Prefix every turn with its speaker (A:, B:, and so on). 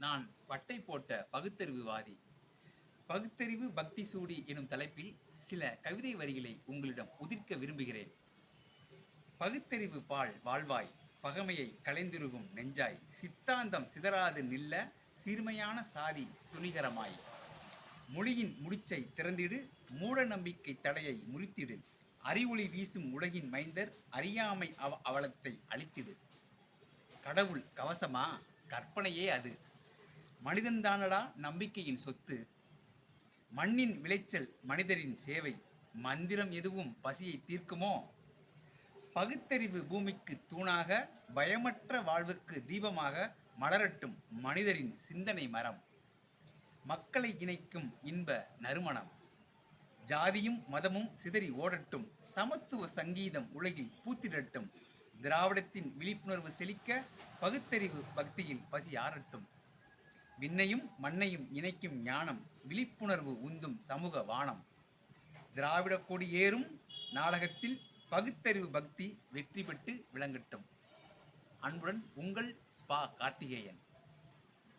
A: நான் பட்டை போட்ட பகுத்தறிவுவாதி. பகுத்தறிவு பக்தி சூடி எனும் தலைப்பில் சில கவிதை வரிகளை உங்களிடம் உதிர்க்க விரும்புகிறேன். பகுத்தறிவு பால் வாழ்வாய், பகைமையை களைந்திருகும் நெஞ்சாய், சித்தாந்தம் சிதறாது நில்ல, சீர்மையான சாதி துணிகரமாய், மொழியின் முடிச்சை திறந்திடு, மூட நம்பிக்கை தடையை முறித்திடு, அறிவொளி வீசும் உலகின் மைந்தர் அறியாமை அவலத்தை அழித்திடு. கடவுள் கவசமா? கற்பனையே அது. மனிதன்தானடா நம்பிக்கையின் சொத்து. மண்ணின் விளைச்சல் மனிதரின் சேவை. மந்திரம் எதுவும் பசியை தீர்க்குமோ? பகுத்தறிவு பூமிக்கு தூணாக, பயமற்ற வாழ்வுக்கு தீபமாக மலரட்டும் மனிதரின் சிந்தனை மரம். மக்களை இணைக்கும் இன்ப நறுமணம். ஜாதியும் மதமும் சிதறி ஓடட்டும், சமத்துவ சங்கீதம் உலகில் பூத்திடட்டும். திராவிடத்தின் விழிப்புணர்வு செழிக்க, பகுத்தறிவு பக்தியில் பசி ஆறட்டும். விண்ணையும் மண்ணையும் இணைக்கும் ஞானம், விழிப்புணர்வு உந்தும் சமூக வானம். திராவிட கொடி ஏறும் நாடகத்தில் பகுத்தறிவு பக்தி வெற்றி பெற்று விளங்கட்டும். அன்புடன் உங்கள் பா. கார்த்திகேயன்.